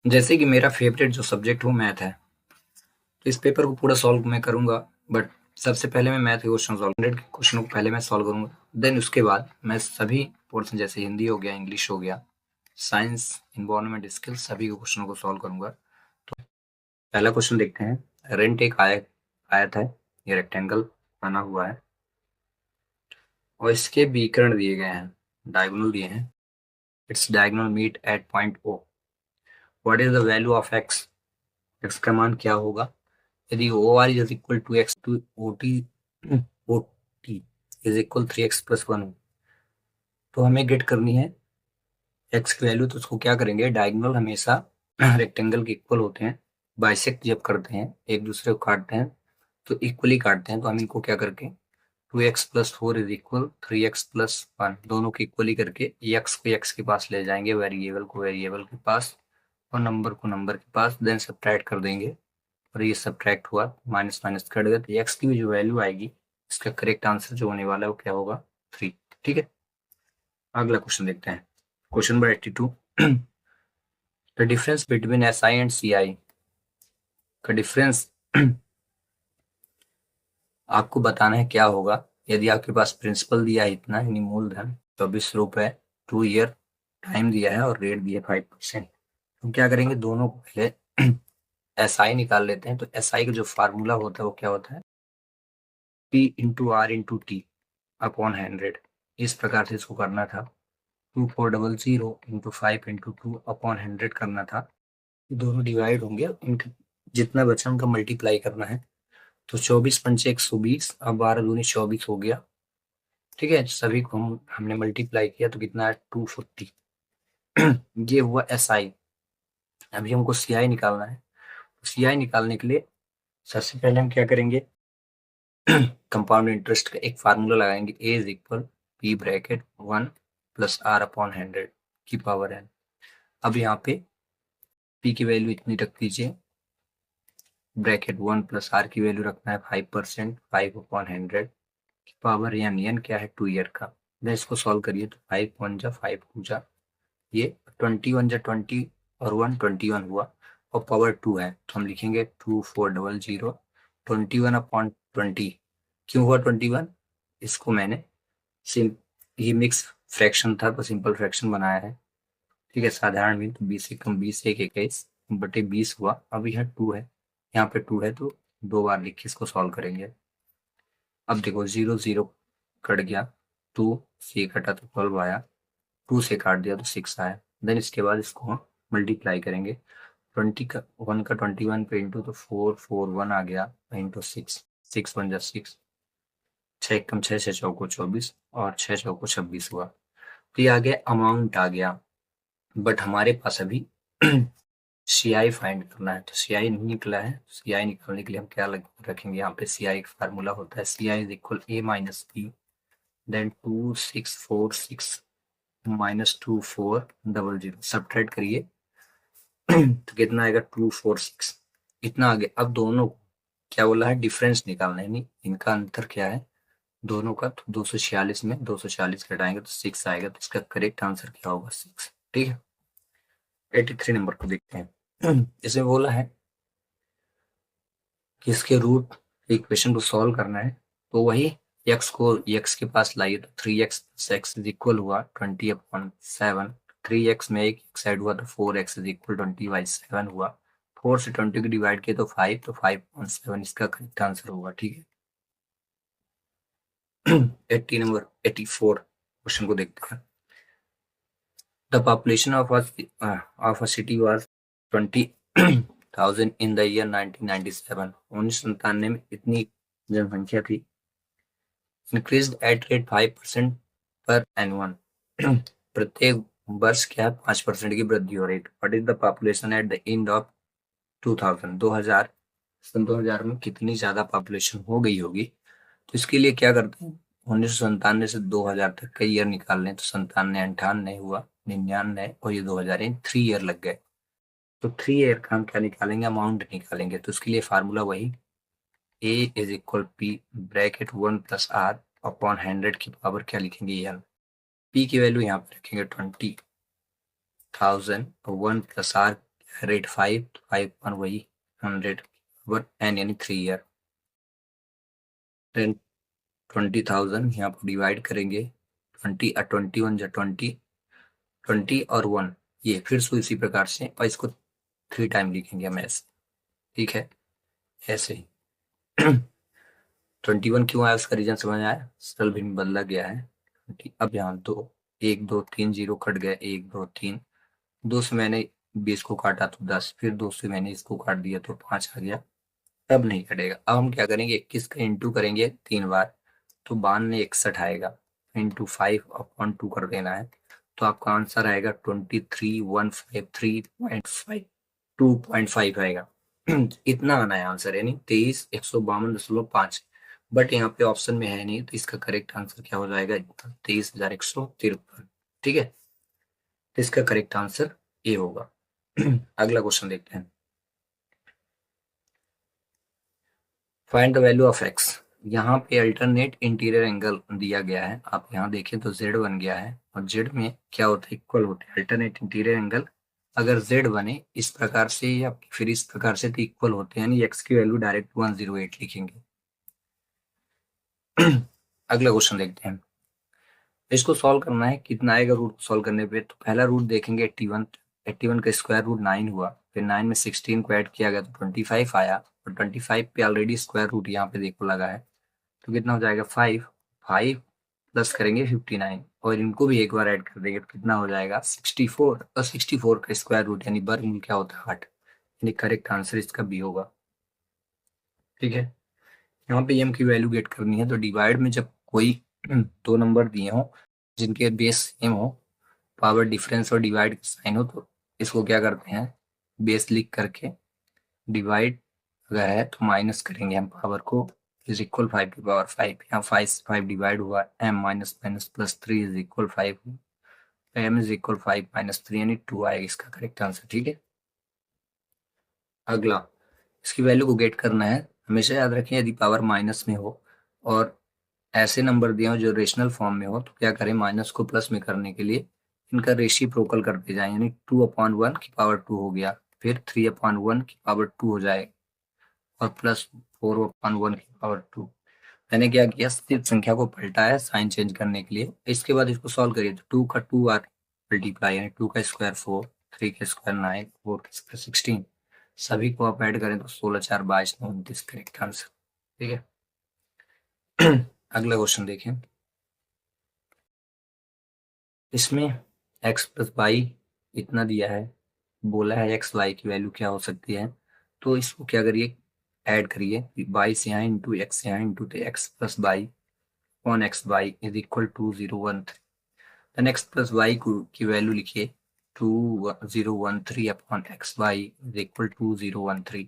जैसे कि मेरा फेवरेट जो सब्जेक्ट वो मैथ है, तो इस पेपर को पूरा सॉल्व मैं करूंगा। बट सबसे पहले मैं मैथ के क्वेश्चन सॉल्व 100 के क्वेश्चनों को पहले मैं सॉल्व करूंगा। देन उसके बाद मैं सभी पोर्शन जैसे हिंदी हो गया, इंग्लिश हो गया, साइंस, इन्वायरमेंट स्किल्स, सभी के क्वेश्चनों को सॉल्व करूंगा। तो पहला क्वेश्चन देखते हैं। रेंट एक आयत है, ये रेक्टेंगल बना हुआ है और इसके विकर्ण दिए गए हैं, डायगोनल दिए हैं। It's diagonal meet at point O. What is the value of x? X का मान क्या होगा यदि O R is equal to x to O T is equal 3x+1 हो। तो हमें गेट करनी है एक्स की वैल्यू। तो उसको क्या करेंगे, डायगोनल हमेशा रेक्टेंगल के इक्वल होते हैं। बाइसेक्ट जब करते हैं, एक दूसरे को काटते हैं, तो इक्वली काटते हैं। तो हम इनको क्या करके 2x+4 इज इक्वल 3x+1, दोनों को इक्वली करके एक्स को एक्स के पास ले जाएंगे, वेरिएबल को वेरिएबल के पास और नंबर को नंबर के पास, देन सब्ट्रैक्ट कर देंगे। और ये सब्ट्रैक्ट हुआ, माइनस माइनस कट गया, तो एक्स की भी जो वैल्यू आएगी, इसका करेक्ट आंसर जो होने वाला है वो क्या होगा, 3। ठीक है, अगला क्वेश्चन देखते हैं। Question number 82। The difference between S I and C I का डिफरेंस आपको बताना है क्या होगा यदि आपके पास प्रिंसिपल दिया है इतना, यानी मूलधन 24 रुपए, 2 ईयर टाइम दिया है और रेट दिया है 5%। हम क्या करेंगे, दोनों को पहले एस आई निकाल लेते हैं। तो एस आई का जो फार्मूला होता है वो क्या होता है, P×R×T/100। इस प्रकार से इसको करना था। 2400 × 5 × 2/100 करना था। दोनों डिवाइड होंगे, इनका जितना बचा उनका मल्टीप्लाई करना है। तो 24×5 120, अब 12×2 = 24 हो गया। ठीक है, सभी को हमने मल्टीप्लाई किया तो कितना है, 240। ये हुआ एस आई। अभी हमको सी आई निकालना है। सी आई निकालने के लिए सबसे पहले हम क्या करेंगे, कंपाउंड इंटरेस्ट का एक फार्मूला लगाएंगे, ए इज इक्वल P/1 + R/100 की पावर n। अब यहाँ पे P की वैल्यू इतनी रख दीजिए, ब्रैकेट 1 + R की वैल्यू रखना है 5%, 5/100 की पावर n क्या है, 2 ईयर का। मैं इसको सॉल्व करिए तो 5×1 = 5×2 ये 21×20 और 1 21 हुआ और पावर 2 है, तो हम लिखेंगे 2400 21/20। क्यों हुआ 21? इसको मैंने सिम ये मिक्स फ्रैक्शन था तो सिंपल फ्रैक्शन बनाया है। ठीक है, साधारण भी, तो 20 से कम 20 1 21/20 हुआ। अब यह 2 है, यहाँ पे 2 है तो 2 बार लिख के इसको सॉल्व करेंगे। अब देखो 0 0 कट गया, 2 से कटा तो 12 आया, 2 से काट दिया तो 6 आया। देन इसके बाद इसको हम मल्टीप्लाई करेंगे। 1 का 21 पे इंटू तो 4 4 1 आ गया, इंटू 6, 6 1 = 6, 6 कम 6 6 चौको 24 और 6 चौको 26 हुआ। तो ये आ गया, अमाउंट आ गया। बट हमारे पास अभी सी आई फाइंड करना है, तो सी आई नहीं निकला है। सी आई निकालने के लिए हम क्या रखेंगे, यहाँ पे सी आई का फार्मूला होता है C I is equal A-B, then 2646 -2400, subtract करिए तो कितना आएगा, 246, इतना आ गया। अब दोनों क्या बोला है, डिफरेंस निकालना है, यानी इनका अंतर क्या है दोनों का। तो 246 में 246 घटाएंगे तो 6 आएगा, तो इसका करेक्ट आंसर क्या होगा, 6। ठीक है, 83 नंबर को देखते हैं। इसमें बोला है कि इसके रूट इक्वेशन को सॉल्व करना है। तो वही एक्स को एक्स के पास लाइए, तो 3x + x इज इक्वल हुआ 20/7। 3x में एक साइड हुआ तो 4x इज इक्वल 20/7 हुआ। 4 से 20 को डिवाइड किया तो 5, तो 5/7 इसका करेक्ट आंसर होगा। ठीक है, 80 नंबर 84 क्वेश्चन को देखते हैं। The population of a city was 20,000 in the year 1997। 1997 में इतनी जनसंख्या थी। इंक्रीज्ड एट रेट 5% पर एनुअल। प्रत्येक वर्ष क्या है, 5% की वृद्धि हो रही है। What is the population at the end of 2000? 2000 सन 2000 में कितनी ज्यादा पॉपुलेशन हो गई होगी। तो इसके लिए क्या करते हैं, 1997 से 2000 तक का ईयर निकाल लें, तो 97 98 हुआ, 99 और ये 2000, 3 ईयर लग गए। तो 3 ईयर का हम क्या निकालेंगे, अमाउंट निकालेंगे। तो उसके लिए फार्मूला वही A is equal P bracket 1 + R/100 की पावर क्या लिखेंगे, एन। P की वैल्यू यहाँ पे रखेंगे 20,000, 1 + R रेट 5, 5 वही 100 बट एन यानी 3 ईयर। देन 20,000 यहाँ पर डिवाइड करेंगे 21 जा 20 और 1, ये फिर से इसी प्रकार से, और इसको 3 टाइम लिखेंगे हम ऐसे, ठीक है, ऐसे ही। 21 क्यों आया उसका रीजन समझ आया, सरल भिन्न बदला गया है। अब यहाँ 2, 1 2 3 जीरो कट गए, 1 2 3, 2 से मैंने 20 को काटा तो 10, फिर 2 से मैंने इसको काट दिया तो 5 आ गया। अब नहीं कटेगा। अब हम क्या करेंगे, 21 का इंटू करेंगे 3 बार तो 92 आएगा, इंटू 5/2 कर देना है, तो आपका आंसर आएगा 23,153.5, 2.5 आएगा। इतना आना है आंसर, यानी 23,152.5। बट यहाँ पे ऑप्शन में है नहीं, तो इसका करेक्ट आंसर क्या हो जाएगा, 23,153। ठीक है, तो इसका करेक्ट आंसर ये होगा। अगला क्वेश्चन देखते हैं। Find the value of x. यहाँ पे अल्टरनेट इंटीरियर एंगल दिया गया है, आप यहाँ देखें तो z बन गया है, और z में क्या होता है, इक्वल होते हैं। अल्टरनेट इंटीरियर एंगल अगर z बने इस प्रकार से या फिर इस प्रकार से तो इक्वल होते हैं, यानी x की वैल्यू डायरेक्ट 108 लिखेंगे। अगला क्वेश्चन देखते हैं। इसको सॉल्व करना है, कितना आएगा रूट सॉल्व करने पे, तो पहला रूट देखेंगे 81, 81 का स्क्वायर रूट 9 हुआ, फिर 9 में 16 को ऐड किया गया तो 25 आया, और 25 पे ऑलरेडी स्क्वायर रूट यहाँ पे देखो लगा है, तो कितना हो जाएगा 5, 5 प्लस करेंगे 59, और इनको भी एक बार ऐड कर देंगे तो कितना हो जाएगा 64, और 64 का स्क्वायर रूट यानी वर्गमूल क्या होता है 8, यानी करेक्ट आंसर इसका बी होगा। ठीक है, यहाँ पे एम की वैल्यू गेट करनी है, तो डिवाइड में जब कोई दो नंबर दिए हो जिनके बेस सेम हो, पावर डिफरेंस और डिवाइड का साइन हो, तो इसको क्या करते हैं, बेस लिख करके डिवाइड अगर है तो माइनस करेंगे हम पावर को, इज इक्वल 5 की पावर 5, यहाँ 5 डिवाइड हुआ, m minus minus plus 3 is equal 5, m is equal 5 minus 3 यानी 2 आएगा इसका करेक्ट आंसर। ठीक है, अगला इसकी वैल्यू को गेट करना है। हमेशा याद रखें यदि पावर माइनस में हो और ऐसे नंबर दिए हो जो रेशनल फॉर्म में हो, तो क्या करें, माइनस को प्लस में करने के लिए इनका रेसिप्रोकल करते जाए, यानी 2/1 की पावर 2 हो गया, फिर 3/1 की पावर 2 हो जाए, और प्लस 4/1 की पावर 2। मैंने क्या किया, सिर्फ संख्या को पलटाया साइन चेंज करने के लिए। इसके बाद इसको सॉल्व करिए तो 2 का 2 आर मल्टीप्लाई, यानी 2 का स्क्वायर 4, 3 का स्क्वायर 9, 4 का स्क्वायर 16, सभी को आप ऐड करें तो 16 4 22 9 29 करेक्ट आंसर। ठीक है, अगला क्वेश्चन देखें। इसमें x प्लस वाई इतना दिया है, बोला है x y की वैल्यू क्या हो सकती है, तो इसको क्या करिए, ऐड करिए, y से यहाँ इंटू एक्स यहाँ इंटू, तो x plus y on x y is equal to 013। Then x plus y की वैल्यू लिखिए 2013 upon x y is equal to 013।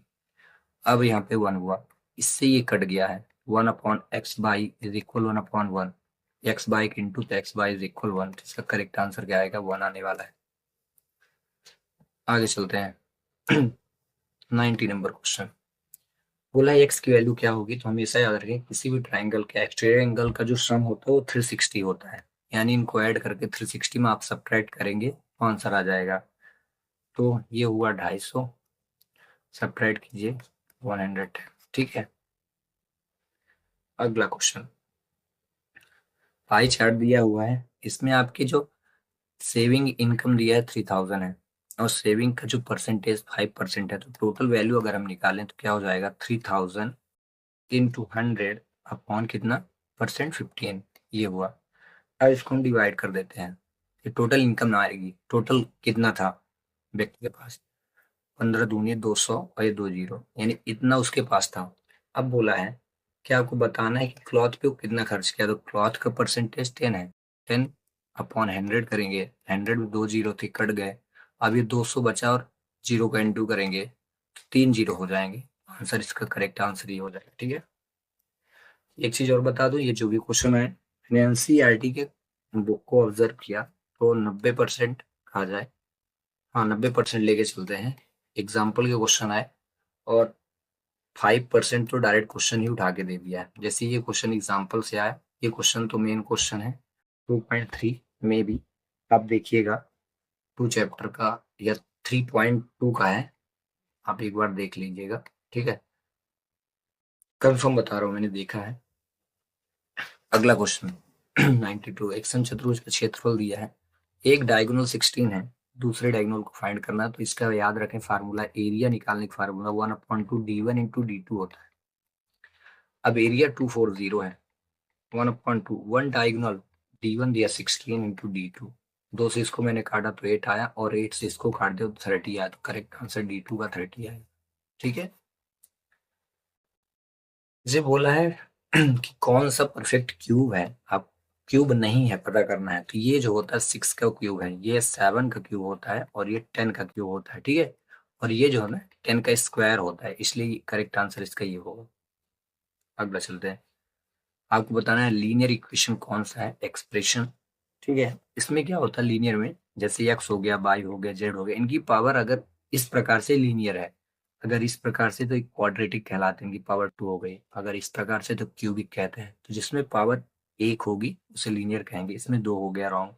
अब यहाँ पे 1 हुआ, इससे ये कट गया है, 1/x/y is equal 1/1, x by into तो एक्स बाई इज इक्वल 1, इसका करेक्ट आंसर क्या आएगा, 1 आने वाला है। आगे चलते हैं। 90 नंबर क्वेश्चन, बोला है एक्स की वैल्यू क्या होगी, तो हमेशा याद रखें किसी भी ट्राइंगल के एक्सटीरियर एंगल का जो सम होता है वो 360 होता है, यानी इनको ऐड करके 360 में आप सब्ट्रैक्ट करेंगे तो आंसर आ जाएगा। तो ये हुआ 250, सब्ट्रैक्ट कीजिए 110। ठीक है, अगला क्वेश्चन, पाई चार्ट दिया हुआ है, इसमें आपकी जो सेविंग इनकम दिया है 3000 है, और सेविंग का जो परसेंटेज 5% है, तो टोटल वैल्यू अगर हम निकालें तो क्या हो जाएगा 3000 इंटू 100 अपॉन कितना परसेंट 15, ये हुआ। अब इसको हम डिवाइड कर देते हैं, ये टोटल इनकम ना आएगी, टोटल कितना था व्यक्ति के पास, 15 दूनी 200 और ये 2 जीरो, यानी इतना उसके पास था। अब बोला है क्या आपको बताना है कि क्लॉथ पे वो कितना खर्च किया, तो क्लॉथ का परसेंटेज 10 है, 10 अपॉन 100 करेंगे, 100 में 2 जीरो थे कट गए, अब ये 200 बचा और जीरो का इंटू करेंगे तो 3 जीरो हो जाएंगे, आंसर इसका करेक्ट आंसर ये हो जाएगा। ठीक है, एक चीज और बता दूं, ये जो भी क्वेश्चन है मैंने एनसीईआरटी के बुक को ऑब्जर्व किया तो 90% कहा जाए, हाँ 90% लेके चलते हैं, एग्जाम्पल के क्वेश्चन आए और 5% तो डायरेक्ट क्वेश्चन ही उठा के दे दिया है। जैसे ये क्वेश्चन एग्जाम्पल से आया, ये क्वेश्चन तो मेन क्वेश्चन है 2.3 में भी, आप देखिएगा 2 चैप्टर का या 3.2 का है, आप एक बार देख लीजिएगा, ठीक है, कंफर्म बता रहा हूँ, मैंने देखा है। अगला क्वेश्चन 92, एक समचतुर्भुज का क्षेत्रफल दिया है, एक डायगोनल 16 है, दूसरे डायगोनल को फाइंड करना है, तो इसका याद रखें फार्मूला, एरिया निकालने का फार्मूला 1/2 d1 × d2 होता है। अब एरिया 240 है, 1/2, वन डायगोनल d1 दिया 16 × d2, 2 से इसको मैंने काटा तो 8 आया, और 8 से इसको काट दिया तो 30 आया, तो करेक्ट आंसर d2 का 30 आया, ठीक है। इसे बोला है कि कौन सा परफेक्ट क्यूब है, आप क्यूब नहीं है पता करना है, तो ये जो होता है 6 का क्यूब है, ये 7 का क्यूब होता है, और ये 10 का क्यूब होता है, ठीक है, और ये जो है ना 10 का स्क्वायर होता है, इसलिए करेक्ट आंसर इसका ये होगा। अगला चलते हैं, आपको बताना है लीनियर इक्वेशन कौन सा है, एक्सप्रेशन, ठीक है। इसमें क्या होता है लीनियर में, जैसे एक्स हो गया, वाई हो गया, जेड हो गया, इनकी पावर अगर इस प्रकार से लीनियर है, अगर इस प्रकार से तो एक क्वाड्रेटिक कहलाते हैं, इनकी पावर 2 हो गई, अगर इस प्रकार से तो क्यूबिक कहते हैं, तो जिसमें पावर 1 होगी उसे लीनियर कहेंगे। इसमें 2 हो गया रॉन्ग,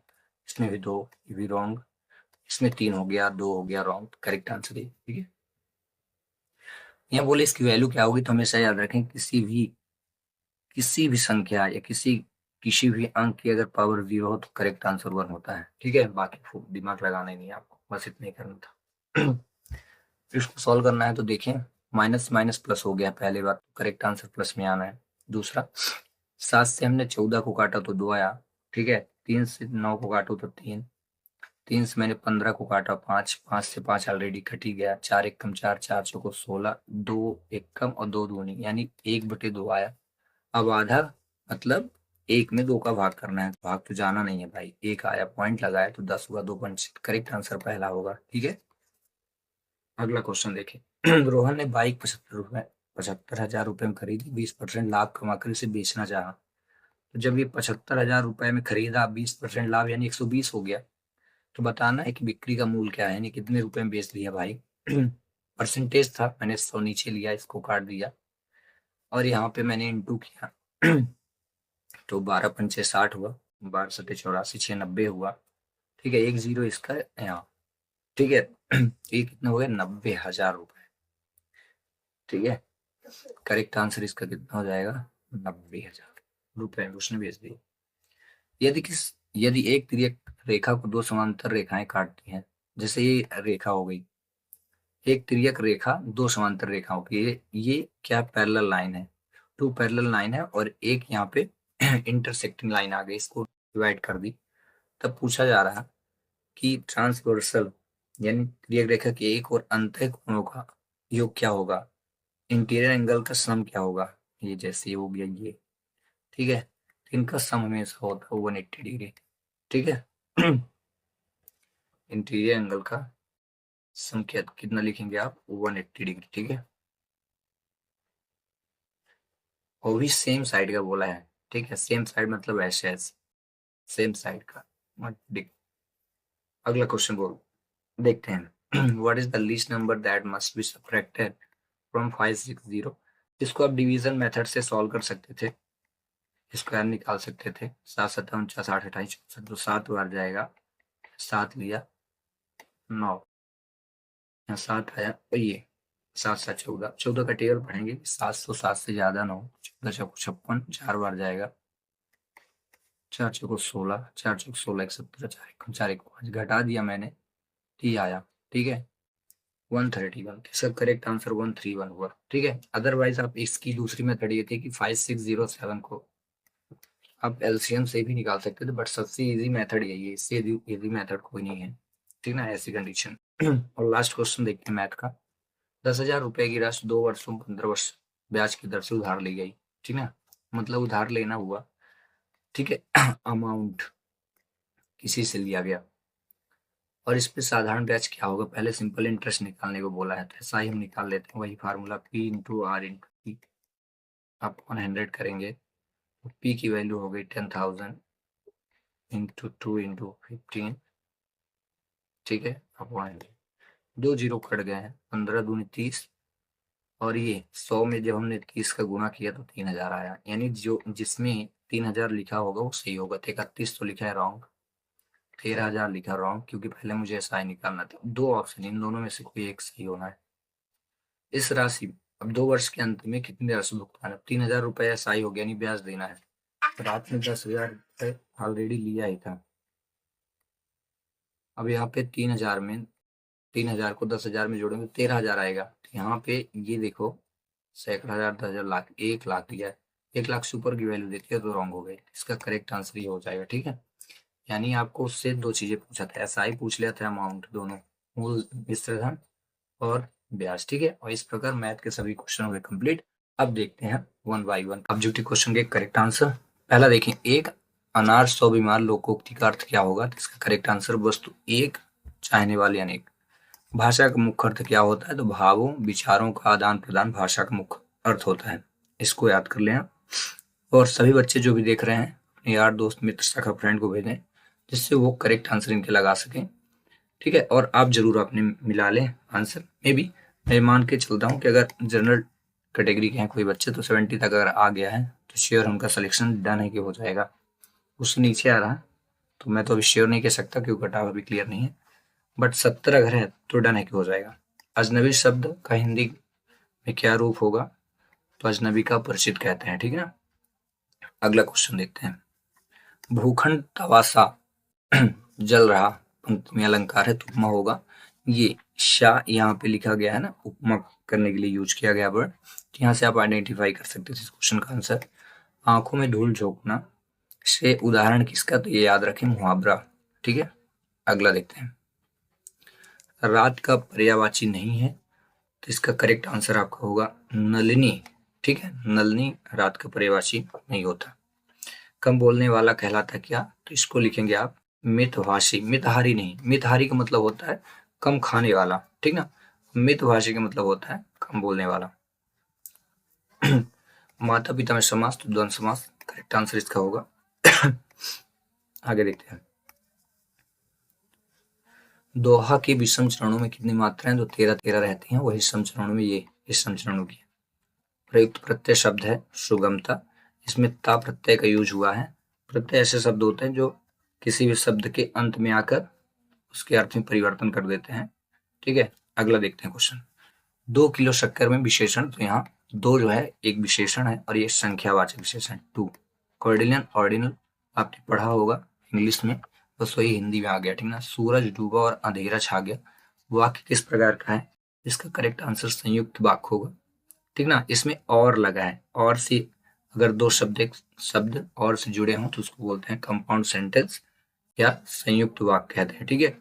इसमें भी 2, ये भी रॉन्ग, इसमें 3 हो गया, 2 हो गया रॉन्ग, करेक्ट आंसर है, ठीक है। यहाँ बोले इसकी वैल्यू क्या होगी, तो हमेशा याद रखें किसी भी संख्या या किसी भी अंक की अगर पावर 0 हो तो करेक्ट आंसर 1 होता है, ठीक है। बाकी दिमाग लगाना ही नहीं है आपको, बस इतना ही करना था। फिर इसको सॉल्व करना है, तो देखें माइनस माइनस प्लस हो गया, पहले बात करेक्ट आंसर प्लस में आना है। दूसरा, 7 से हमने 14 को काटा तो 2 आया, ठीक है। 3 से 9 को काटो तो 3, 3 से मैंने 15 को काटा 5, 5 से 5 ऑलरेडी कट ही गया, 4 एक कम 4, 4 चौको 16, 2 एक कम और 2 दूनी, यानी 1/2 आया। अब आधा मतलब 1 में 2 का भाग करना है, भाग तो जाना नहीं है भाई, 1 आया, पॉइंट लगाया तो 10 हुआ, 2 पॉइंट, करेक्ट आंसर पहला होगा, ठीक है। अगला क्वेश्चन देखें रोहन ने बाइक 75,000 रुपए में खरीदी, 20% लाभ कमाकर इसे बेचना चाहा, तो जब ये 75,000 रुपए में खरीदा, 20% लाभ यानी 120 हो गया, तो बताना है कि बिक्री का मूल्य क्या है, यानी कितने रुपए में बेच लिया भाई। परसेंटेज था, मैंने 100 नीचे लिया, इसको काट दिया, और यहाँ पे मैंने इंटू किया, तो 12×5 = 60 हुआ, 12×7 = 84, 6 90 हुआ, ठीक है, 1 0 इसका यहाँ, ठीक है। ये कितना हो गया, 90,000 रुपए, ठीक है। करेक्ट आंसर इसका कितना हो जाएगा, 90,000 रुपए में उसने बेच दिया। यदि एक तिर्यक रेखा को 2 समांतर रेखाएं काटती हैं, जैसे ये रेखा हो गई, एक तिर्यक रेखा 2 समांतर रेखाओं की, ये क्या पैरेलल लाइन है, 2 पैरेलल लाइन है, और एक यहाँ पे इंटरसेक्टिंग लाइन आ गई, इसको डिवाइड कर दी, तब पूछा जा रहा है कि ट्रांसवर्सल यानी तिर्यक रेखा के एक और अंतः कोणों का योग क्या होगा, इंटीरियर एंगल का सम क्या होगा, ये जैसे हो गया ये, ठीक है, तो इनका सम हमेशा होता है 180 डिग्री, ठीक है। इंटीरियर एंगल का सम कितना लिखेंगे आप, 180 डिग्री, ठीक है, वो भी सेम साइड का बोला है, ठीक है, सेम साइड मतलब ऐसे सेम साइड का, अगला क्वेश्चन बोल देखते हैं। What is the least number that must be subtracted from 560, इसको आप डिवीजन मेथड से सॉल्व कर सकते थे, स्क्वायर निकाल सकते थे, 7 7 49 8 28 64, तो 7 बार जाएगा, 7 लिया, 9 यहाँ 7 आया, और ये 7 7 14, 14 का टेबल पढ़ेंगे, 707 से ज्यादा 9, 14 चौको 56, 4 बार जाएगा, 4 चौको 16, 4 चौको 16, 1 17, 4 1 5 घटा दिया मैंने, टी आया, ठीक है, 131, इसका करेक्ट आंसर 131 हुआ, ठीक है। अदरवाइज आप इसकी दूसरी मेथड ये थी कि 5607 को आप एलसीएम से भी निकाल सकते थे, बट सबसे इजी मेथड यही है, इससे इजी मेथड कोई नहीं है, ठीक ना, ऐसी कंडीशन। और लास्ट क्वेश्चन देखते हैं मैथ का, 10,000 रुपए की राशि 2 वर्षों 15 वर्ष ब्याज की दर से उधार ली गई, ठीक ना, मतलब उधार लेना हुआ, ठीक है। अमाउंट किसी से लिया गया, और इस पे साधारण ब्याज क्या होगा, पहले सिंपल इंटरेस्ट निकालने को बोला है, तो ऐसा ही हम निकाल लेते हैं, वही फार्मूला P × R × P, आप 100 करेंगे तो P की वैल्यू हो गई 10,000 × 2 × 15, ठीक है, अब 100, 2 0 कट गए हैं, 15 दूनी 30, और ये 100 में जब हमने 30 का गुणा किया तो 3,000 आया, यानी जो जिसमें 3,000 लिखा होगा वो सही होगा, तो 31 तो लिखा है रॉन्ग, 13,000 लिखा रहा हूँ क्योंकि पहले मुझे एसआई निकालना था। 2 ऑप्शन, इन दोनों में से कोई एक सही होना है। इस राशि अब 2 वर्ष के अंत में कितनी राशि भुगतान है? 3,000 रुपए एसआई हो गया, यानी ब्याज देना है। रात में 10,000 रुपए ऑलरेडी लिया ही था। अब यहाँ पे 3,000 में 3,000 को 10,000 में जोड़ेंगे 13,000 आएगा। तो यहाँ पे ये देखो, सैकड़ा हजार, 10,000, लाख, 1,00,000 दिया है। 1,00,000 से ऊपर की वैल्यू देती है तो रॉन्ग हो गई। इसका करेक्ट आंसर ये हो जाएगा। ठीक है, यानी आपको उससे 2 चीजें पूछा था, एसआई पूछ लिया था, अमाउंट दोनों, मूल मिश्र धन और ब्याज। ठीक है, और इस प्रकार मैथ के सभी क्वेश्चन हो गए कंप्लीट। अब देखते हैं 1 बाय 1 ऑब्जेक्टिव क्वेश्चन के करेक्ट आंसर। पहला देखें, एक अनार 100 बीमार लोकोक्ति का अर्थ क्या होगा? तो इसका करेक्ट आंसर वस्तु एक, चाहने वाले अनेक। भाषा का मुख्य अर्थ क्या होता है? तो भावों विचारों का आदान प्रदान भाषा का मुख्य अर्थ होता है। इसको याद कर लें। और सभी बच्चे जो भी देख रहे हैं अपने यार दोस्त मित्र सखा फ्रेंड को भेजें, जिससे वो करेक्ट आंसर इनके लगा सकें। ठीक है, और आप जरूर अपने मिला लें आंसर में भी। मैं मान के चलता हूँ कि अगर जनरल कैटेगरी के हैं कोई बच्चे तो 70 तक अगर आ गया है तो श्योर उनका सिलेक्शन डन है कि हो जाएगा। उससे नीचे आ रहा है तो मैं तो अभी श्योर नहीं कह सकता क्योंकि कट ऑफ अभी क्लियर नहीं है, बट 70 अगर है तो डन है कि हो जाएगा। अजनबी शब्द का हिंदी में क्या रूप होगा? तो अजनबी का परिचित कहते हैं। ठीक है ना, अगला क्वेश्चन देखते हैं। भूखंड तवासा जल रहा, पंक्ति में अलंकार है तो उपमा होगा। ये शाह यहाँ पे लिखा गया है ना, उपमा करने के लिए यूज किया गया वर्ड। तो यहाँ से आप आइडेंटिफाई कर सकते हैं इस क्वेश्चन का आंसर। आंखों में धूल झोंकना से उदाहरण किसका? तो ये याद रखें, मुहावरा। ठीक है, अगला देखते हैं। रात का पर्यायवाची नहीं है तो इसका करेक्ट आंसर आपका होगा नलिनी। ठीक है, नलिनी रात का पर्यायवाची नहीं होता। कम बोलने वाला कहलाता क्या? तो इसको लिखेंगे आप मितभाषी। मितहारी नहीं, मितहारी का मतलब होता है कम खाने वाला। ठीक ना, मितभाषी का मतलब होता है कम बोलने वाला। माता पिता में समास तो द्वंद्व समास करेक्ट आंसर इसका होगा। आगे देखते हैं। दोहा के विषम चरणों में कितनी मात्राएं? तो 13 रहती हैं। वही सम चरणों में ये इस सम चरणों की। प्रयुक्त प्रत्यय शब्द है सुगमता, इसमें ता प्रत्यय का यूज हुआ है। प्रत्यय ऐसे शब्द होते हैं जो किसी भी शब्द के अंत में आकर उसके अर्थ में परिवर्तन कर देते हैं। ठीक है, अगला देखते हैं क्वेश्चन। 2 किलो शक्कर में विशेषण, तो यहाँ 2 जो है एक विशेषण है और ये संख्यावाचक विशेषण 2। कॉर्डिलियन ऑर्डिनल आपने पढ़ा होगा इंग्लिश में, बस वही हिंदी में आ गया। ठीक ना, सूरज डूबा और अंधेरा छा गया वाक्य किस प्रकार का है? इसका करेक्ट आंसर संयुक्त वाक्य होगा। ठीक ना, इसमें और लगा है, और से अगर 2 शब्द और से जुड़े हों तो उसको बोलते हैं कंपाउंड सेंटेंस या संयुक्त वाक्य कहते हैं। ठीक है,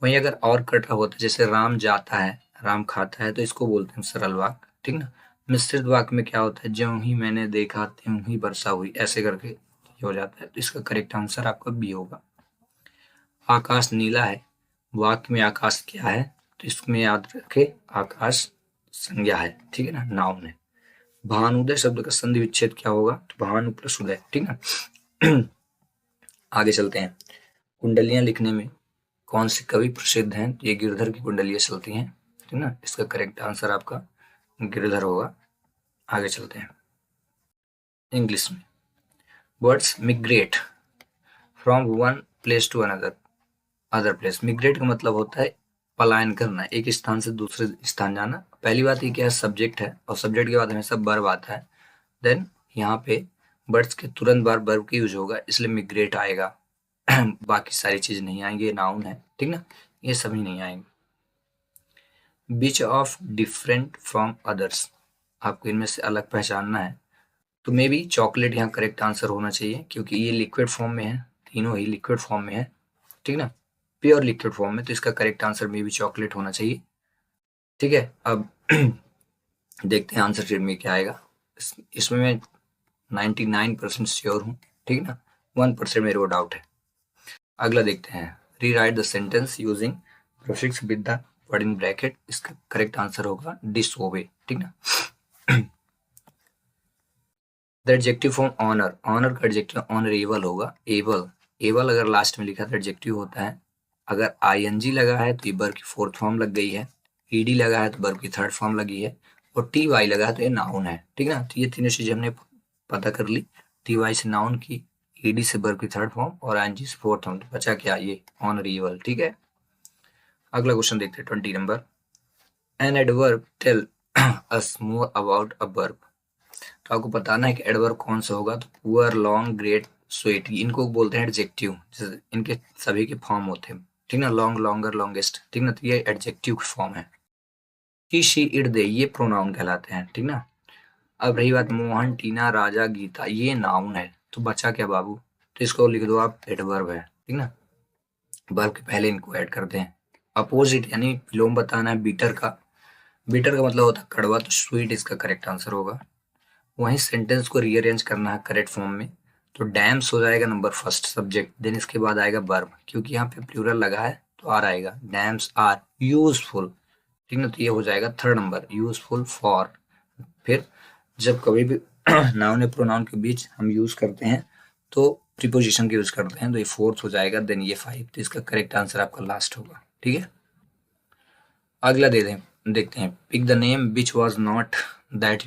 वहीं अगर और कट रहा होता है, जैसे राम जाता है, राम खाता है, तो इसको बोलते हैं सरल वाक्य। ठीक ना, मिश्रित वाक्य में क्या होता है? ज्यों ही मैंने देखा त्यों ही वर्षा हुई, ऐसे करके हो जाता है। तो इसका करेक्ट आंसर आपका बी होगा। आकाश नीला है, वाक्य में आकाश क्या है? तो इसमें याद रखे आकाश संज्ञा है। ठीक है ना, नाउन है। भानुदय शब्द का संधि विच्छेद क्या होगा? तो भानु प्लस उदय। ठीक है, आगे चलते हैं। कुंडलियां लिखने में कौन से कवि प्रसिद्ध हैं? तो ये गिरधर की कुंडलियां चलती हैं। ठीक ना, इसका करेक्ट आंसर आपका गिरधर होगा। आगे चलते हैं। इंग्लिश में words migrate from one place to other place. Migrate का मतलब होता है पलायन करना, एक स्थान से दूसरे स्थान जाना। पहली बात ये क्या है? सब्जेक्ट है, और सब्जेक्ट के बाद हमेशा वर्ब आता है। देन यहाँ पे वर्ड्स के तुरंत बाद वर्ब की यूज होगा, इसलिए मिग्रेट आएगा। बाकी सारी चीज नहीं आएंगे, नाउन है। ठीक ना, ये सभी नहीं आएंगे। बीच ऑफ डिफरेंट फ्रॉम अदर्स, आपको इनमें से अलग पहचानना है। तो मे बी चॉकलेट यहाँ करेक्ट आंसर होना चाहिए क्योंकि ये लिक्विड फॉर्म में है, तीनों ही लिक्विड फॉर्म में है। ठीक ना, प्योर लिक्विड फॉर्म में, तो इसका correct answer may be chocolate होना चाहिए। ठीक है, अब देखते हैं आंसर शीट में क्या आएगा। इसमें मैं 99% श्योर हूँ। ठीक है ना, 1% मेरे को डाउट है। अगला देखते हैं। Rewrite the sentence using prefix with the word in bracket, इसका करेक्ट आंसर होगा डिसओबे। ठीक ना, the adjective form honour, honour का एडजेक्टिव ऑनरेबल होगा, एबल। एबल अगर लास्ट में लिखा तो एडजेक्टिव होता है। अगर आईएनजी लगा है तो ये वर्ब की 4th फॉर्म लग गई है, ईडी लगा है तो वर्ब की 3rd फॉर्म लगी है, और टी वाई लगा है तो ये नाउन है। ठीक है ना, तो ये तीनों चीजें हमने पता कर ली। टी वाई से नाउन की, ईडी से वर्ब की थर्ड फॉर्म और आईएनजी से फोर्थ फॉर्म। बचा क्या? ये ऑनरेबल। ठीक है, अगला क्वेश्चन देखते हैं 20 नंबर। An adverb tell us more about a verb. तो आपको बताना है कि एडवर्ब कौन सा होगा। तो पुअर, लॉन्ग, ग्रेट, स्वीट, इनको बोलते हैं एडजेक्टिव। इनके सभी के फॉर्म होते हैं, ठीक ना। लॉन्ग, लॉन्गर, लॉन्गेस्ट, ठीक ना। तो ये एडजेक्टिव की फॉर्म है। ही, शी, इट, दे, ये प्रोनाउन कहलाते हैं, ठीक ना। अब रही बात मोहन, टीना, राजा, गीता, ये नाउन है। तो बचा क्या बाबू? तो इसको लिख दो आप एडवर्ब है, ठीक ना। वर्ब के पहले इनको ऐड करते हैं। अपोजिट यानी विलोम बताना है बीटर का। बीटर का मतलब होता है कड़वा, तो स्वीट इसका करेक्ट आंसर होगा। वहीं सेंटेंस को रीअरेंज करना है करेक्ट फॉर्म में। तो डैम्स हो जाएगा नंबर फर्स्ट सब्जेक्ट, देन इसके बाद आएगा वर्ब, क्योंकि यहाँ पे प्लूरल लगा है तो आर आएगा। डैम्स आर यूजफुल, ठीक ना। तो ये हो जाएगा थर्ड नंबर, यूजफुल फॉर। फिर जब कभी भी नाउन या प्रोनाउन के बीच हम यूज करते हैं तो प्रीपोजिशन के यूज करते हैं, तो ये फोर्थ हो जाएगा। देन ये फाइव, तो इसका करेक्ट आंसर आपका लास्ट होगा, ठीक है। अगला देखते हैं। Pick the name which was not that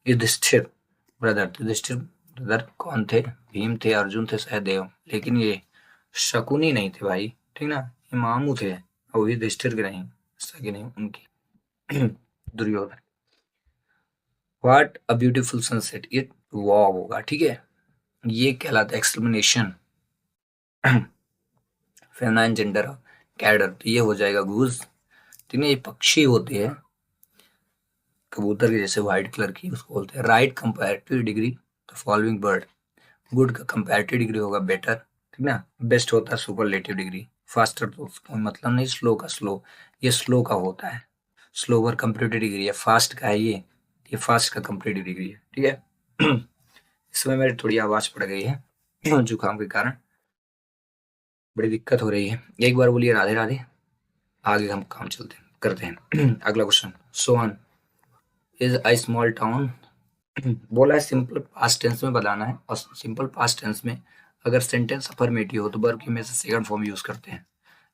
Yudhishthira brother. Yudhishthira brother कौन थे? भीम थे, अर्जुन थे, सहदेव। लेकिन ये शकुनी नहीं थे भाई, ठीक ना। ये मामू थे, और युधिष्ठिर के नहीं, सगे नहीं उनकी। Duryodhan. What a beautiful sunset, ये वाव होगा, ठीक है। ये कहलाता है एक्सक्लेमेशन। फेमाइन जेंडर कैडर, तो ये हो जाएगा गूज, ठीक है। ये पक्षी होती है कबूतर के जैसे व्हाइट कलर की, उसको बोलते हैं। Right comparative degree the following word. Good का कंपैरेटिव डिग्री होगा बेटर, ठीक ना। बेस्ट होता है सुपरलेटिव डिग्री। फास्टर तो उसका मतलब नहीं स्लो का स्लो, ये स्लो का होता है। स्लोवर कंपैरेटिव डिग्री है, फास्ट का है ये फास्ट का कंपैरेटिव डिग्री है, ठीक है। इसमें मेरी थोड़ी आवाज पड़ गई है जुकाम के कारण, बड़ी दिक्कत हो रही है। एक बार बोलिए राधे राधे, आगे हम काम चलते हैं करते हैं। अगला question. Sohan is a small town. बोला है सिंपल पास्ट टेंस में बताना है, और सिंपल पास्ट टेंस में अगर सेंटेंस अफर्मेटिव हो तो वर्ब की में से सेकंड फॉर्म यूज करते हैं।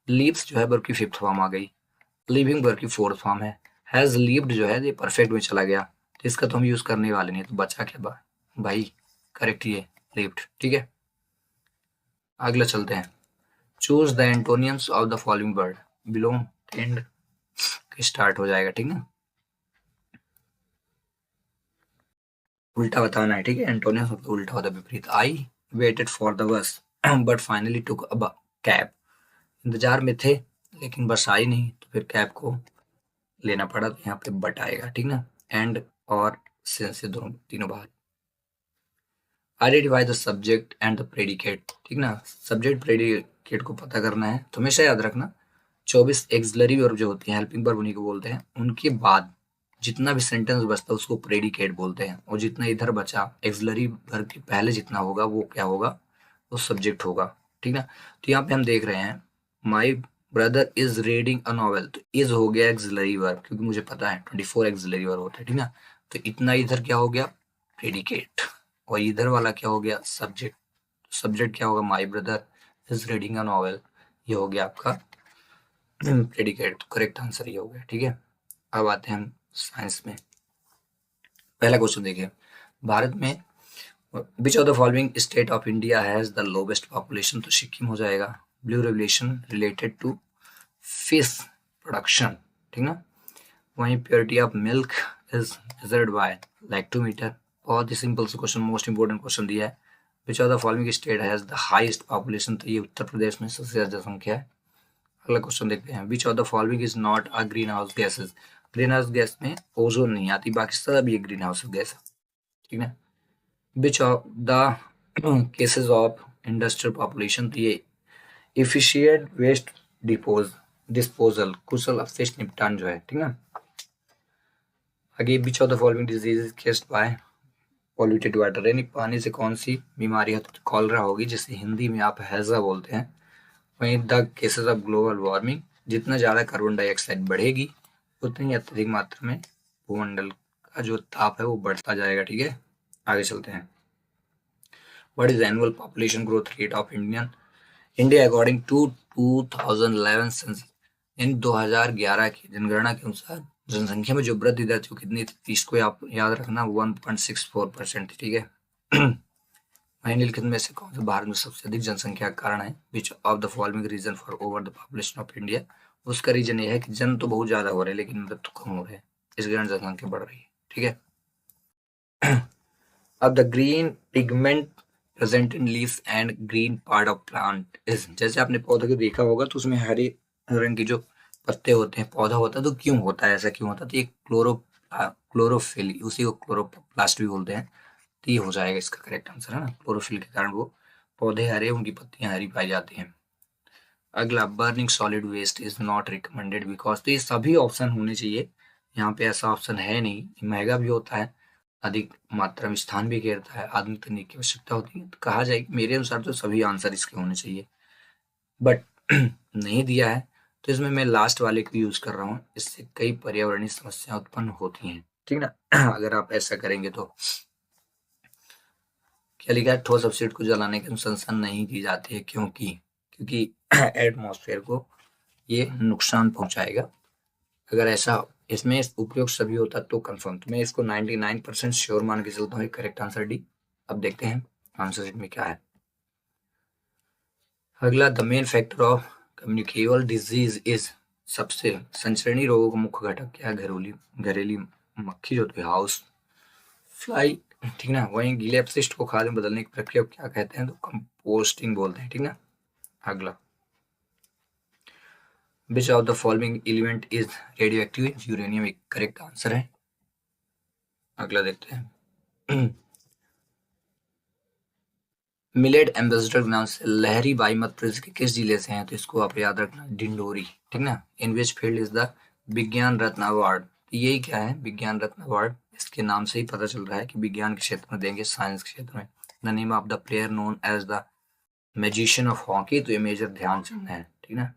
लीव्स जो है वर्ब की फिफ्थ फॉर्म आ गई। लिविंग वर्ब की फोर्थ फॉर्म है। हैज लिव्ड जो है ये परफेक्ट में चला गया, तो इसका तो हम यूज करने वाले नहीं। तो बचा क्या भाई? करेक्ट ये लिव्ड, ठीक है। अगला चलते हैं। Choose the एंटोनियम्स of the following word. Belong, tend start हो जाएगा, ठीक ना। उल्टा बताना है, ठीक है। एंटोनियम्स मतलब उल्टा होता है, विपरीत। I waited for the bus but finally took a cab. इंतजार में थे लेकिन बस आई नहीं, तो फिर कैब को लेना पड़ा, तो यहाँ पे बट आएगा, ठीक ना। एंड और सेंस से दोनों तीनों बार। Identify the subject and the predicate, ठीक ना। सब्जेक्ट प्रेडिकेट को पता करना है, तो हमेशा याद रखना 24 एक्सिलरी वर्ब जो होती हैं, हेल्पिंग वर्ब उन्हीं को बोलते हैं। उनके बाद जितना भी सेंटेंस बचता है उसको प्रेडिकेट बोलते हैं, और जितना इधर बचा एक्सिलरी वर्ब के पहले जितना होगा वो क्या होगा? वो सब्जेक्ट होगा, ठीक ना। तो यहाँ पे हम देख रहे हैं my brother is reading a novel, तो इज हो गया एक्सिलरी वर्ब, क्योंकि मुझे पता है 24 एक्सिलरी वर्ब होते हैं, ठीक ना। तो इतना इधर क्या हो गया? प्रेडिकेट। और इधर वाला क्या हो गया? सब्जेक्ट। सब्जेक्ट क्या होगा? My brother is reading a novel, ये हो गया आपका प्रेडिकेट। तो करेक्ट आंसर ये हो गया, ठीक है। अब आते हैं हम साइंस में। पहला क्वेश्चन देखिए। भारत में which of the following state of India has the lowest population. तो सिक्किम हो जाएगा। Blue revolution related to fish production, ठीक ना। वहीं purity of milk is measured by lactometer. बहुत ही सिंपल से क्वेश्चन, मोस्ट इंपोर्टेंट क्वेश्चन दिया है। Which of the following state has the highest population. तो ये उत्तर प्रदेश में सबसे ज्यादा संख्या है। अगला क्वेश्चन देखते हैं। विच of the following is not a green house gases. Green house gas में ओजोन नहीं आती, बाकी सब ये ग्रीन हाउस गैस है, ठीक है। Which of the cases of industrial population. तो ये इफिशिएंट वेस्ट डिस्पोजल, कुशल अपशिष्ट निपटान जो है, ठीक है। आगे which of the following disease is caused by polluted water. यानी पानी से कौन सी बीमारी है? तो कॉलरा होगी, जिसे हिंदी में आप हैजा बोलते हैं। वहीं the cases of global warming, जितना ज़्यादा कार्बन डाइऑक्साइड बढ़ेगी उतनी अत्यधिक मात्रा में भूमंडल का जो ताप है वो बढ़ता जाएगा, ठीक है। आगे चलते हैं। What is annual population growth rate of India according to 2011 census. In 2011 की जनगणना के अनुसार जनसंख्या में जो वृद्धि दर थी वो कितनी थी? इसको आप याद रखना 1.64% थी, ठीक है। निम्नलिखित में से कौन सा भारत में सबसे अधिक जनसंख्या का कारण है? Which of the following reason for over the population of India? उसका रीजन ये है कि जन तो बहुत ज्यादा हो रहे हैं लेकिन मृत्यु कम हो रहे हैं, इस कारण जनसंख्या बढ़ रही है। ठीक है। अब the green pigment present in leaves and green part of plant is, जैसे आपने पौधे को देखा होगा तो उसमें हरे रंग की जो पत्ते होते हैं, पौधा होता है, तो क्यों होता है, ऐसा क्यों होता है? तो ये क्लोरोफिल, उसी को क्लोरोप्लास्ट भी बोलते हैं। तो ये हो जाएगा इसका करेक्ट आंसर, है ना। क्लोरोफिल के कारण वो पौधे हरे, उनकी पत्तियां हरी पाई जाती हैं। अगला, burning solid waste is not recommended because, तो ये सभी ऑप्शन होने चाहिए, यहाँ पे ऐसा ऑप्शन है नहीं। महंगा भी होता है, अधिक मात्रा में स्थान भी घेरता है, आधुनिक तकनीक की आवश्यकता होती है। तो कहा जाए कि मेरे अनुसार तो सभी आंसर इसके होने चाहिए, बट नहीं दिया है, तो इसमें मैं लास्ट वाले को यूज कर रहा हूँ। इससे कई पर्यावरणीय समस्याएं उत्पन्न होती हैं, ठीक ना। अगर आप ऐसा करेंगे तो क्या लिखा है? ठोस अपशिष्ट को जलाने की अनुशंसा नहीं की जाती है, क्योंकि एटमॉस्फेयर को ये नुकसान पहुंचाएगा। अगर ऐसा इसमें उपयोग सभी होता तो कंफर्म, तो मैं इसको 99% श्योर मान के चलता हूँ, करेक्ट आंसर डी। अब देखते हैं आंसर शीट में क्या है। अगला, the main factor of communicable disease is, सबसे संचरणीय रोगों का मुख्य घटक क्या है? घरेलू मक्खी जो होती है, हाउस फ्लाई, ठीक ना। वहीं गीले अपशिष्ट को खाद में बदलने की प्रक्रिया को क्या कहते हैं? तो कंपोस्टिंग बोलते हैं, ठीक ना। अगला, विच of the following element is radio active? Uranium एक करेक्ट आंसर है। अगला देखते हैं। मिलेट एम्बेसडर के नाम से लहरी बाई मध्य प्रदेश के किस जिले से हैं? तो इसको आप याद रखना, डिंडोरी, ठीक ना। इन विच फील्ड इज द विज्ञान रत्न अवार्ड? यही क्या है विज्ञान रत्न अवार्ड? इसके नाम से ही पता चल रहा है कि विज्ञान के क्षेत्र में देंगे, साइंस के क्षेत्र में। The name of the player known as the magician of hockey? तो ये मेजर ध्यानचंद है, ठीक ना।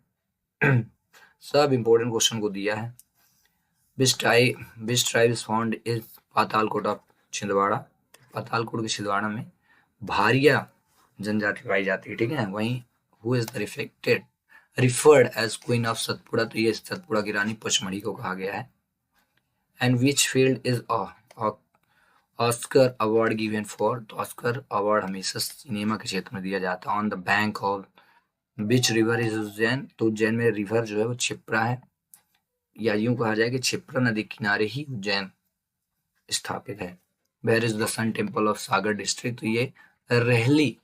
सब इंपॉर्टेंट क्वेश्चन को दिया है। Which tribe is found is Patalkot of Chhindwara? Patalkot के छिंदवाड़ा में भारिया जनजाति पाई जाती है, ठीक है। वहीं who is the referred as queen of Satpura? तो ये सतपुड़ा की रानी पचमढ़ी को कहा गया है। And which field is Oscar award given for? तो ऑस्कर अवार्ड हमेशा सिनेमा के क्षेत्र में दिया जाता है। On the bank of which river is Ujjain? तो उज्जैन में रिवर जो है वो क्षिप्रा है, या यूं कहा जाए कि क्षिप्रा नदी किनारे ही उज्जैन स्थापित है। Where is the sun temple of Sagar district? तो ये रहली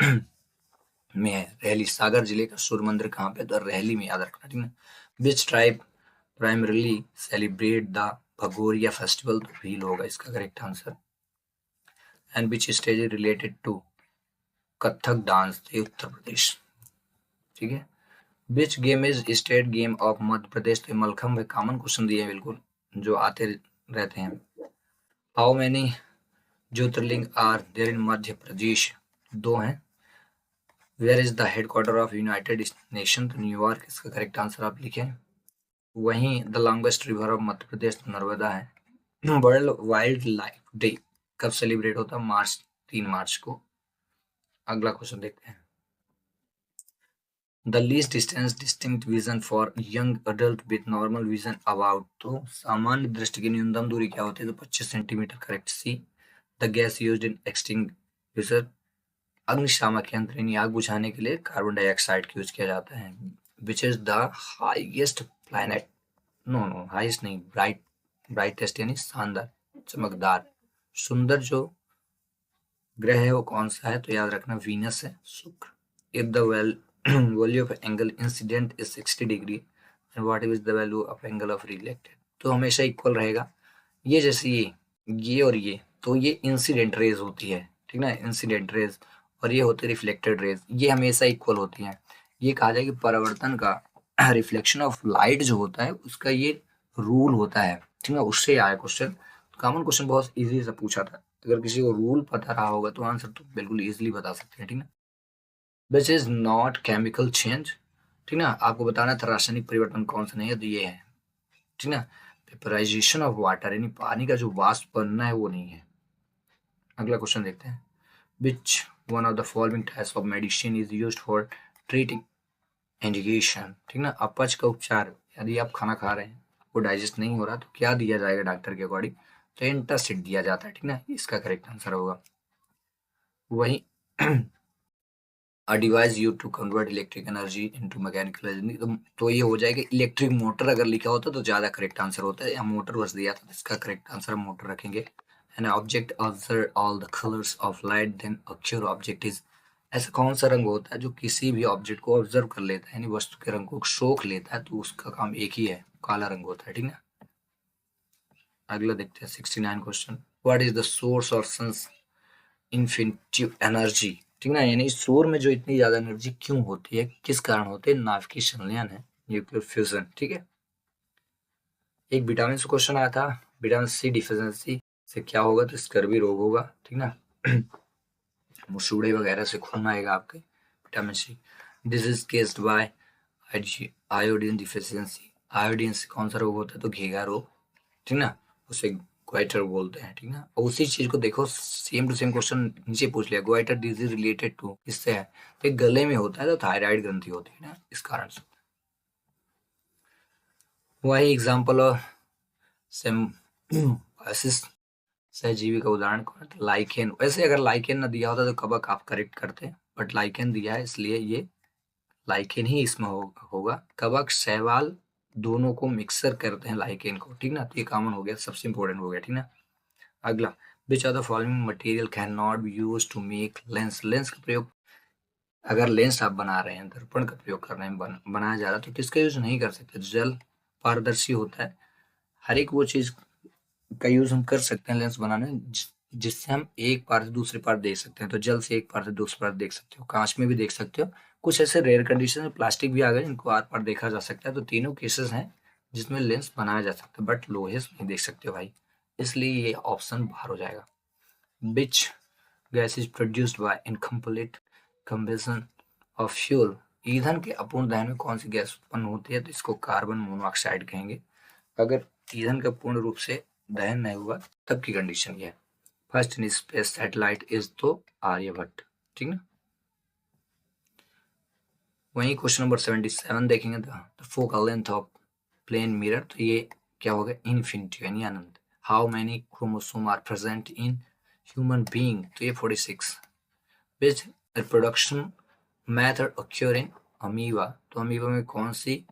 में है। रहली, सागर जिले का सूर्य मंदिर कहाँ पे? तो रहली में, याद रखना, ठीक है। Which tribe primarily celebrate the Bhagoria festival? तो भील होगा इसका correct answer. And which stage is related to Kathak dance? Uttar Pradesh, ठीक है। Which game is state game of Madhya Pradesh? तो मलखम में कॉमन क्वेश्चन दिए हैं बिल्कुल, जो आते रहते हैं। How many jyotirlinga are there in Madhya Pradesh? 2 हैं। Where is the headquarter of United Nation? तो न्यूयॉर्क इसका करेक्ट आंसर आप लिखें। वहीं the longest river of Madhya Pradesh तो नर्मदा है। वर्ल्ड वाइल्ड लाइफ डे कब सेलिब्रेट होता है? मार्च 3 मार्च को। अगला क्वेश्चन देखते हैं। The least distance distinct vision for young adult with normal vision about? तो सामान्य दृष्टि की न्यूनतम दूरी क्या होती है? तो 25 centimetre, correct C. The gas used in extinguisher? अग्निशामक यंत्र, यानी आग बुझाने के लिए कार्बन डाइऑक्साइड का यूज किया जाता है। Which is the highest planet? No highest नहीं, ब्राइटेस्ट यानी शानदार, चमकदार, सुंदर जो ग्रह है वो कौन सा है? तो याद रखना वीनस है, शुक्र। If the value of angle incident is 60 degree, what is the value of angle of reflected? तो हमेशा इक्वल रहेगा। ये जैसे ये और ये, तो ये इंसिडेंट रेज होती है, ठीक ना, इंसिडेंट रेज, और ये होती है रिफ्लेक्टेड रेज, ये हमेशा इक्वल होती हैं। ये कहा जाए कि परावर्तन का, रिफ्लेक्शन ऑफ लाइट जो होता है उसका ये रूल होता है, ठीक है। उससे आया क्वेश्चन, कॉमन क्वेश्चन बहुत इजी से पूछा था। अगर किसी को रूल पता रहा होगा तो आंसर तो बिल्कुल इजीली बता सकते हैं, ठीक ना। Which is not chemical change? ठीक ना, आपको बताना था रासायनिक परिवर्तन कौन सा नहीं है, तो ये है, ठीक ना। वेपराइजेशन ऑफ वाटर, यानी पानी का जो वाष्प बनना है वो नहीं है। अगला क्वेश्चन देखते हैं। Which one of the following types of medicine is used for treating indication? ठीक ना, अपच का उपचार, यदि आप खाना खा रहे हैं आपको डाइजेस्ट नहीं हो रहा तो क्या दिया जाएगा डॉक्टर के अकॉर्डिंग? तो एंटासिड दिया जाता है, ठीक ना, इसका करेक्ट आंसर होगा। वही a device used to convert electric energy into mechanical energy, तो ये हो जाएगा इलेक्ट्रिक मोटर अगर लिखा होता तो ज्यादा करेक्ट आंसर होता है, या मोटर बस दिया था तो इसका करेक्ट आंसर हम मोटर रखेंगे। An object observe all the colours of light then a cure object is, ऐसा कौन सा रंग होता है जो किसी भी ऑब्जेक्ट को ऑब्जर्व कर लेता है, यानी वस्तु के रंग को सोख लेता है, तो उसका काम एक ही है, काला रंग होता है, ठीक ना। अगला देखते हैं 69 question, what is the source of sun's infinitive energy, ठीक ना, यानी सूर्य में जो इतनी ज्यादा एनर्जी क्यों होती है, किस कारण होती है, नाभिकीय संलयन है, न्यूक्लियर फ्यूजन, ठीक है। एक विटामिन से क्वेश्चन आया था, विटामिन सी डिफिशियंसी से क्या होगा, तो स्कर्वी रोग होगा, ठीक ना। मुसूड़े वगैरह से खून आएगा आपके, vitamin C. Disease caused by iodine deficiency, iodine से कौन सा रोग होता है, तो घेगा रोग, ठीक ना, उसे ग्वाइटर बोलते हैं, ठीक ना। और उसी चीज को देखो सेम टू सेम क्वेश्चन नीचे पूछ लिया, ग्वाइटर डिजीज रिलेटेड टू किससे है, तो एक गले में होता है, तो थायराइड ग्रंथि होती है ना, इस कारण से। वही एग्जाम्पल ऑफ सिम्बायोसिस, सहजीवी का उदाहरण कौन है, तो लाइकेन। वैसे अगर लाइकेन ना दिया होता तो कबक आप करेक्ट करते, बट लाइकेन दिया है इसलिए ये लाइकेन ही इसमें होगा। कवक शैवाल दोनों को मिक्सर करते हैं लाइकेन को, ठीक ना, तो ये कॉमन हो गया, सबसे इंपॉर्टेंट हो गया, ठीक ना। अगला, which are the following material can not be use to make lens, lens का प्रयोग, अगर लेंस आप बना रहे हैं, दर्पण का प्रयोग कर रहे हैं, बनाया जा रहा है, तो किसका यूज नहीं कर सकते, जल पारदर्शी होता है, हर एक वो चीज का यूज हम कर सकते हैं लेंस बनाने में जिससे हम एक पार से दूसरे पार देख सकते हैं, तो जल से एक पार से दूसरे पार देख सकते हो, कांच में भी देख सकते हो, कुछ ऐसे रेयर कंडीशन में प्लास्टिक भी आ गए जिनको आर पार देखा जा सकता है, तो तीनों केसेस हैं जिसमें लेंस बनाया जा सकता है, बट लोहे से नहीं देख सकते हो भाई, इसलिए ये ऑप्शन बाहर हो जाएगा। Which gas is produced by incomplete combustion of fuel, ईंधन के अपूर्ण दहन में कौन सी गैस उत्पन्न होती है, तो इसको कार्बन मोनोऑक्साइड कहेंगे। अगर ईंधन का पूर्ण रूप से दहन नहीं हुआ तब की कंडीशन ये है। First in space satellite is तो आर्यभट्ट, ठीक ना। वही क्वेश्चन नंबर 77 देखेंगे, the focal length of plane mirror, तो ये क्या होगा, इन्फिनिटी यानी अनंत। How many chromosome are present in human being, तो ये 46। Which reproduction method occur in amoeba, तो अमीबा में कौन सी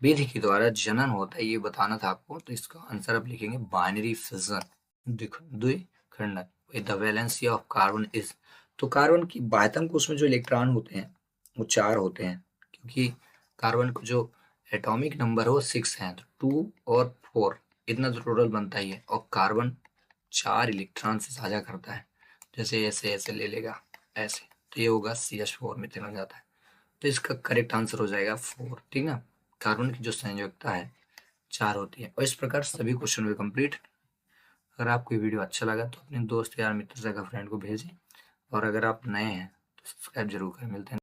विधि के द्वारा जनन होता है, ये बताना था आपको, तो इसका आंसर आप लिखेंगे बाइनरी फिजन, द्विखंडन। The valency of carbon is, तो कार्बन की बाह्यतम कोश में जो इलेक्ट्रॉन होते हैं वो 4 होते हैं, क्योंकि कार्बन को जो एटॉमिक नंबर है वो 6 है, तो 2 और 4 इतना तो टोटल बनता ही है, और कार्बन 4 इलेक्ट्रॉन से साझा करता है, जैसे ऐसे ऐसे ले लेगा ऐसे, तो ये होगा CH4 में चला जाता है, तो इसका करेक्ट आंसर हो जाएगा 4, ठीक ना। कार्बन की जो संयोजकता है 4 होती है, और इस प्रकार सभी क्वेश्चन हुए कंप्लीट। अगर आपको ये वीडियो अच्छा लगा तो अपने दोस्त यार मित्र सगा फ्रेंड को भेजें, और अगर आप नए हैं तो सब्सक्राइब जरूर करें। मिलते हैं।